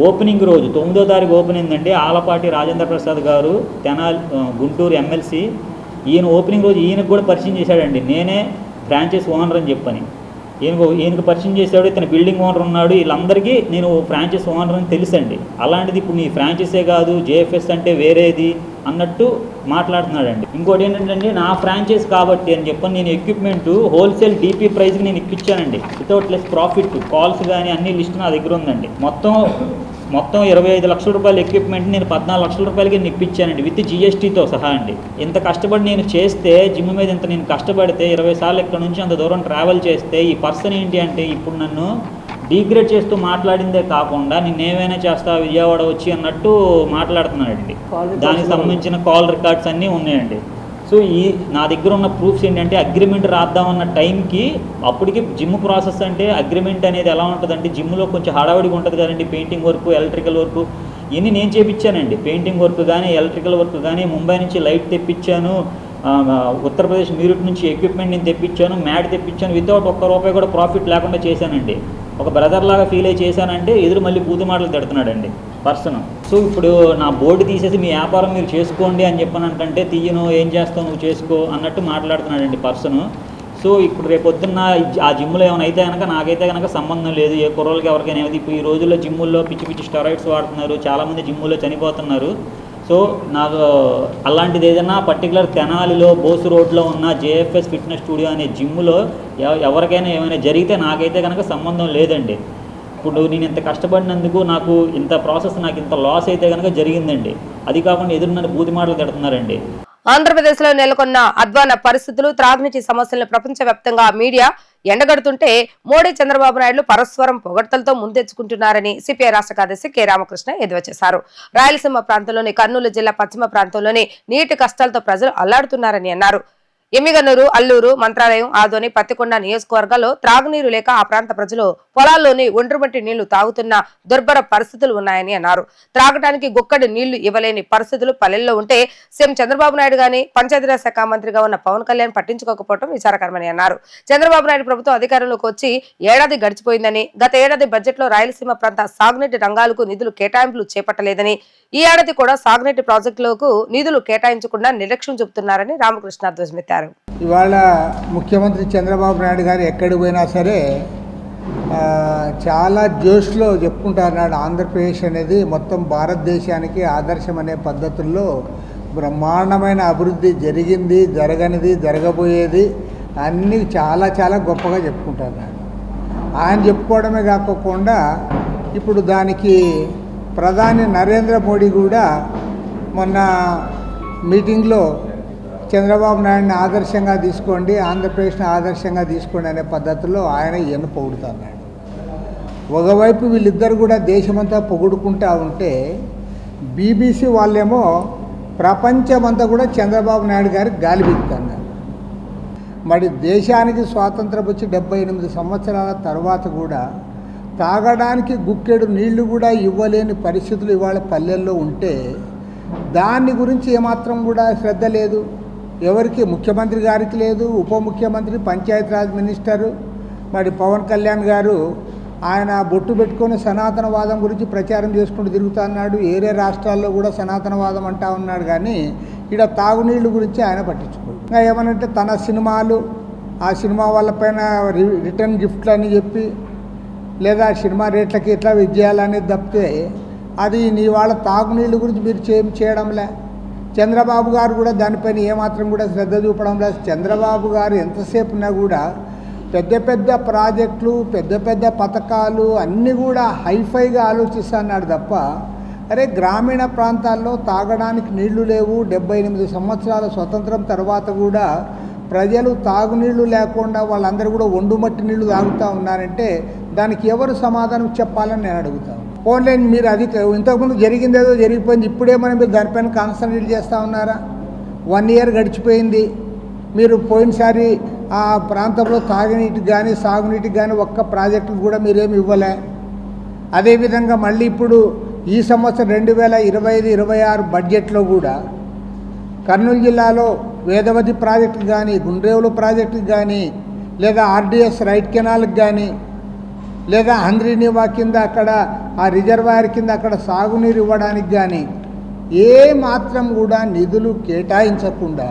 ఓపెనింగ్ రోజు 9వ తారీఖు ఓపెన్ అయిందండి. ఆలపాటి రాజేంద్ర ప్రసాద్ గారు తెనాలి గుంటూరు ఎమ్మెల్సీ. ఈయన ఓపెనింగ్ రోజు ఈయనకు కూడా పరిచయం చేశాడండి. నేనే ఫ్రాంచైజ్ ఓనర్ అని చెప్పని ఈయనకు పరిచయం చేశాడు. ఇతను బిల్డింగ్ ఓనర్ ఉన్నాడు. వీళ్ళందరికీ నేను ఫ్రాంచైజ్ ఓనర్ అని తెలుసండి. అలాంటిది ఇప్పుడు నీ ఫ్రాంచైజే కాదు, జేఎఫ్ఎస్ అంటే వేరేది అన్నట్టు మాట్లాడుతున్నాడండి. ఇంకోటి ఏంటంటే నా ఫ్రాంచైజ్ కాబట్టి అని చెప్పని నేను ఎక్విప్మెంట్ హోల్సేల్ డీపీ ప్రైస్కి నేను ఇప్పించానండి, వితౌట్ లెస్ ప్రాఫిట్. కాల్స్ కానీ అన్ని లిస్ట్ నా దగ్గర ఉందండి. మొత్తం 25 లక్షల రూపాయల ఎక్విప్మెంట్ నేను 14 లక్షల రూపాయలకి నేను ఇప్పించానండి, విత్ జిఎస్టీతో సహా అండి. ఇంత కష్టపడి నేను చేస్తే, జిమ్ మీద ఇంత నేను కష్టపడితే 20 సార్లు ఇక్కడ నుంచి అంత దూరం ట్రావెల్ చేస్తే ఈ పర్సన్ ఏంటి అంటే ఇప్పుడు నన్ను డీగ్రేడ్ చేస్తూ మాట్లాడిందే కాకుండా నిన్నేమైనా చేస్తా విజయవాడ వచ్చి అన్నట్టు మాట్లాడుతున్నాడండి. దానికి సంబంధించిన కాల్ రికార్డ్స్ అన్నీ ఉన్నాయండి. సో నా దగ్గర ఉన్న ప్రూఫ్స్ ఏంటంటే అగ్రిమెంట్ రాద్దామన్న టైంకి అప్పటికి జిమ్ ప్రాసెస్ అంటే అగ్రిమెంట్ అనేది ఎలా ఉంటుందంటే జిమ్లో కొంచెం హడావిడిగా ఉంటుంది కదండి. పెయింటింగ్ వర్క్, ఎలక్ట్రికల్ వర్క్ ఇవన్నీ నేను చేయించానండి. పెయింటింగ్ వర్క్ కానీ, ఎలక్ట్రికల్ వర్క్ కానీ, ముంబై నుంచి లైట్ తెప్పించాను, ఉత్తరప్రదేశ్ మీరట్ నుంచి ఎక్విప్మెంట్ నేను తెప్పించాను, మ్యాట్ తెప్పించాను, వితౌట్ ₹1 కూడా ప్రాఫిట్ లేకుండా చేశానండి. ఒక బ్రదర్ లాగా ఫీల్ అయ్యి చేశానంటే ఎదురు మళ్ళీ బూతు మాటలు తిడుతున్నాడండి పర్సన్. సో ఇప్పుడు నా బోర్డు తీసేసి మీ వ్యాపారం మీరు చేసుకోండి అని చెప్పానంటే తీయను, ఏం చేస్తావు నువ్వు చేసుకో అన్నట్టు మాట్లాడుతున్నాడండి పర్సన్. సో ఇప్పుడు రేపొద్దున్న ఆ జిమ్లో ఏమైనా అయితే కనుక నాకైతే కనుక సంబంధం లేదు. ఏ కుర్రోళ్ళకి ఎవరికైనా ఏమైంది. ఇప్పుడు ఈ రోజుల్లో జిమ్ముల్లో పిచ్చి స్టెరాయిడ్స్ వాడుతున్నారు, చాలామంది జిమ్ముల్లో చనిపోతున్నారు. సో నాకు అలాంటిది ఏదైనా పర్టికులర్ తెనాలిలో బోసు రోడ్లో ఉన్న జేఎఫ్ఎస్ ఫిట్నెస్ స్టూడియో అనే జిమ్లో ఎవరికైనా ఏమైనా జరిగితే నాకైతే కనుక సంబంధం లేదండి. ఇప్పుడు నేను ఇంత కష్టపడినందుకు నాకు ఇంత ప్రాసెస్, నాకు ఇంత లాస్ అయితే కనుక జరిగిందండి. అది కాకుండా ఎదురు నన్ను బూతి మాటలు తిడుతున్నారండి. ఆంధ్రప్రదేశ్లో నెలకొన్న అధ్వాన పరిస్థితులు, త్రాగునీటి సమస్యలను ప్రపంచవ్యాప్తంగా మీడియా ఎండగడుతుంటే మోడీ, చంద్రబాబు నాయుడు పరస్పరం పొగడ్తలతో ముందెచ్చుకుంటున్నారని సిపిఐ రాష్ట్ర కార్యదర్శి కె రామకృష్ణ ఎద్దేవా చేశారు. రాయలసీమ ప్రాంతంలోని కర్నూలు జిల్లా పశ్చిమ ప్రాంతంలోని నీటి కష్టాలతో ప్రజలు అల్లాడుతున్నారని అన్నారు. ఎమ్మిగనూరు, అల్లూరు, మంత్రాలయం, ఆదోని, పత్తికొండ నియోజకవర్గాల్లో త్రాగునీరు లేక ఆ ప్రాంత ప్రజలు పొలాల్లోని ఒండ్రుమట్టి నీళ్లు తాగుతున్న దుర్భర పరిస్థితులు ఉన్నాయని అన్నారు. త్రాగడానికి గుక్కడి నీళ్లు ఇవ్వలేని పరిస్థితులు పల్లెల్లో ఉంటే సీఎం చంద్రబాబు నాయుడు గాని, పంచాయతీరాజ్ శాఖ మంత్రిగా ఉన్న పవన్ కళ్యాణ్ పట్టించుకోకపోవడం విచారకరమని అన్నారు. చంద్రబాబు నాయుడు ప్రభుత్వం అధికారంలోకి వచ్చి ఏడాది గడిచిపోయిందని, గత ఏడాది బడ్జెట్ లో రాయలసీమ ప్రాంత సాగునీటి రంగాలకు నిధులు కేటాయింపులు చేపట్టలేదని, ఈ ఏడాది కూడా సాగునీటి ప్రాజెక్టులకు నిధులు కేటాయించకుండా నిర్లక్ష్యం చూపుతున్నారని రామకృష్ణ ధ్వజమెత్తారు. ఇవాళ ముఖ్యమంత్రి చంద్రబాబు నాయుడు గారు ఎక్కడికి పోయినా సరే చాలా జోష్లో చెప్పుకుంటున్నాడు. ఆంధ్రప్రదేశ్ అనేది మొత్తం భారతదేశానికి ఆదర్శం అనే పద్ధతుల్లో బ్రహ్మాండమైన అభివృద్ధి జరిగింది, జరగనిది, జరగబోయేది అన్నీ చాలా చాలా గొప్పగా చెప్పుకుంటున్నాడు. ఆయన చెప్పుకోవడమే కాకుండా ఇప్పుడు దానికి ప్రధాని నరేంద్ర మోడీ కూడా మొన్న మీటింగ్లో చంద్రబాబు నాయుడిని ఆదర్శంగా తీసుకోండి, ఆంధ్రప్రదేశ్ని ఆదర్శంగా తీసుకోండి అనే పద్ధతిలో ఆయన ఈయన పొగుడుతున్నాడు. ఒకవైపు వీళ్ళిద్దరు కూడా దేశమంతా పొగుడుకుంటూ ఉంటే బీబీసీ వాళ్ళేమో ప్రపంచమంతా కూడా చంద్రబాబు నాయుడు గారికి గాలి బిగుతున్నారు. మరి దేశానికి స్వాతంత్రం వచ్చి 78 సంవత్సరాల తర్వాత కూడా తాగడానికి గుక్కెడు నీళ్లు కూడా ఇవ్వలేని పరిస్థితులు ఇవాళ పల్లెల్లో ఉంటే దాని గురించి ఏమాత్రం కూడా శ్రద్ధ లేదు. ఎవరికి, ముఖ్యమంత్రి గారికి లేదు, ఉప ముఖ్యమంత్రి, పంచాయతీరాజ్ మినిస్టరు మరి పవన్ కళ్యాణ్ గారు ఆయన బొట్టు పెట్టుకొని సనాతనవాదం గురించి ప్రచారం చేసుకుంటూ తిరుగుతున్నాడు. ఏరే రాష్ట్రాల్లో కూడా సనాతనవాదం అంటా ఉన్నాడు. కానీ ఇక్కడ తాగునీళ్ళు గురించి ఆయన పట్టించుకోడు. ఇంకా ఏమనంటే తన సినిమాలు, ఆ సినిమా వాళ్ళపైన రిటర్న్ గిఫ్ట్లు అని చెప్పి లేదా సినిమా రేట్లకి ఇట్లా చేయాలనేది తప్పితే అది నీ వాళ్ళ తాగునీళ్ళు గురించి మీరు చేయడంలే. చంద్రబాబు గారు కూడా దానిపైన ఏమాత్రం కూడా శ్రద్ధ చూపడం లేదు. చంద్రబాబు గారు ఎంతసేపు ఉన్నా కూడా పెద్ద పెద్ద ప్రాజెక్టులు, పెద్ద పెద్ద పథకాలు అన్నీ కూడా హైఫైగా ఆలోచిస్తున్నాడు తప్ప అరే గ్రామీణ ప్రాంతాల్లో తాగడానికి నీళ్లు లేవు. 78 సంవత్సరాల స్వతంత్రం తర్వాత కూడా ప్రజలు తాగునీళ్లు లేకుండా వాళ్ళందరూ కూడా ఒండుమట్టి నీళ్లు తాగుతూ ఉన్నారంటే దానికి ఎవరు సమాధానం చెప్పాలని నేను అడుగుతాను. ఓన్లైన్ మీరు అది ఇంతకుముందు జరిగిందేదో జరిగిపోయింది, ఇప్పుడేమైనా మీరు దానిపైన కాన్సన్ట్రేట్ చేస్తూ ఉన్నారా? 1 ఇయర్ గడిచిపోయింది. మీరు పోయినసారి ఆ ప్రాంతంలో తాగునీటికి కానీ సాగునీటికి కానీ ఒక్క ప్రాజెక్టులు కూడా మీరేమి ఇవ్వలే. అదేవిధంగా మళ్ళీ ఇప్పుడు ఈ సంవత్సరం 2025-26 బడ్జెట్లో కూడా కర్నూలు జిల్లాలో వేదవతి ప్రాజెక్టుకి కానీ, గుండ్రేవులు ప్రాజెక్టుకి కానీ, లేదా ఆర్డిఎస్ రైట్ కెనాల్కి కానీ, లేదా హంద్రీనివా కింద అక్కడ ఆ రిజర్వాయర్ కింద అక్కడ సాగునీరు ఇవ్వడానికి కానీ ఏ మాత్రం కూడా నిధులు కేటాయించకుండా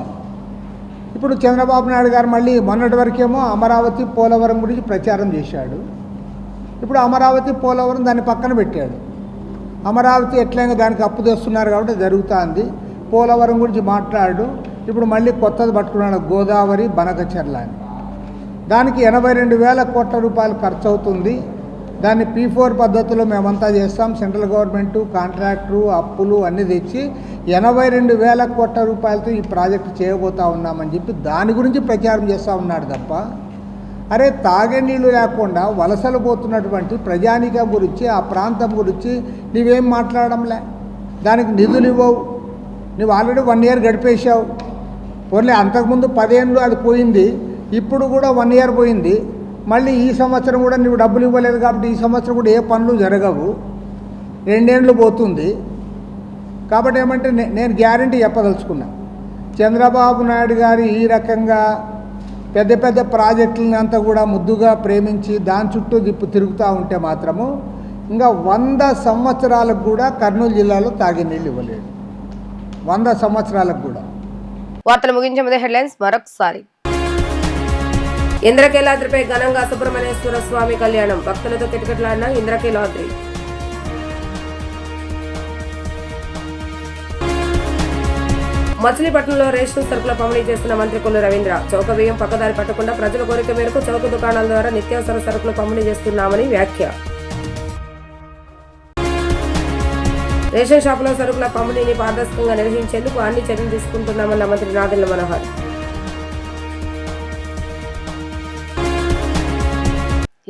ఇప్పుడు చంద్రబాబు నాయుడు గారు మళ్ళీ మొన్నటి వరకేమో అమరావతి పోలవరం గురించి ప్రచారం చేశాడు. ఇప్పుడు అమరావతి పోలవరం దాన్ని పక్కన పెట్టాడు. అమరావతి ఎట్లయినా దానికి అప్పు తెస్తున్నారు కాబట్టి జరుగుతుంది. పోలవరం గురించి మాట్లాడు. ఇప్పుడు మళ్ళీ కొత్తది పట్టుకున్నాడు, గోదావరి బనకచెర్ల అని. దానికి 82,000 కోట్ల రూపాయలు ఖర్చు అవుతుంది. దాన్ని P4 పద్ధతిలో మేమంతా చేస్తాం. సెంట్రల్ గవర్నమెంటు, కాంట్రాక్టరు, అప్పులు అన్నీ తెచ్చి 82,000 కోట్ల రూపాయలతో ఈ ప్రాజెక్టు చేయబోతా ఉన్నామని చెప్పి దాని గురించి ప్రచారం చేస్తూ ఉన్నాడు తప్ప అరే తాగే నీళ్ళు లేకుండా వలసలు పోతున్నటువంటి ప్రజానీకం గురించి, ఆ ప్రాంతం గురించి నీవేం మాట్లాడడంలే. దానికి నిధులు ఇవ్వవు. నువ్వు ఆల్రెడీ 1 ఇయర్ గడిపేశావు. పోనీ అంతకుముందు 10 ఏళ్ళు అది పోయింది, ఇప్పుడు కూడా 1 ఇయర్ పోయింది. మళ్ళీ ఈ సంవత్సరం కూడా నువ్వు డబ్బులు ఇవ్వలేదు కాబట్టి ఈ సంవత్సరం కూడా ఏ పనులు జరగవు. 2 ఏళ్ళు పోతుంది. కాబట్టి ఏమంటే నేను గ్యారంటీ చెప్పదలుచుకున్నా, చంద్రబాబు నాయుడు గారు ఈ రకంగా పెద్ద పెద్ద ప్రాజెక్టులని అంతా కూడా ముద్దుగా ప్రేమించి దాని చుట్టూ తిరుగుతూ ఉంటే మాత్రము ఇంకా 100 సంవత్సరాలకు కూడా కర్నూలు జిల్లాలో తాగే నీళ్ళు ఇవ్వలేడు. 100 సంవత్సరాలకు కూడా. వార్తలు ముగించే ముందే హెడ్లైన్స్ మరొకసారి. ఇంద్రకీలాద్రిపై ఘనంగా సుబ్రహ్మణ్యేశ్వర స్వామి కళ్యాణం, భక్తులతో కిటకిటలాడిన ఇంద్రకీలాద్రి. మచిలీపట్నంలో రేషన్ సరుకుల పంపిణీ చేస్తున్న మంత్రి కొల్లు రవీంద్ర. చౌక బియ్యం పక్కదారి పట్టకుండా ప్రజల కోరిక మేరకు చౌక దుకాణాల ద్వారా నిత్యావసర సరుకులు పంపిణీ చేస్తున్నామని వ్యాఖ్య. రేషన్ షాపులో సరుకుల పంపిణీని పారదర్శకంగా నిర్వహించేందుకు అన్ని చర్యలు తీసుకుంటున్నామన్న మంత్రి నాదెళ్ల మనోహర్.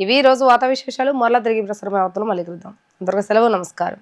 ఇవి ఈ రోజు వార్తా విశేషాలు. మరలా తిరిగి ప్రసారం అవుతున్నాం. మళ్ళీ కలుద్దాం. అందరికీ సెలవు. నమస్కారం.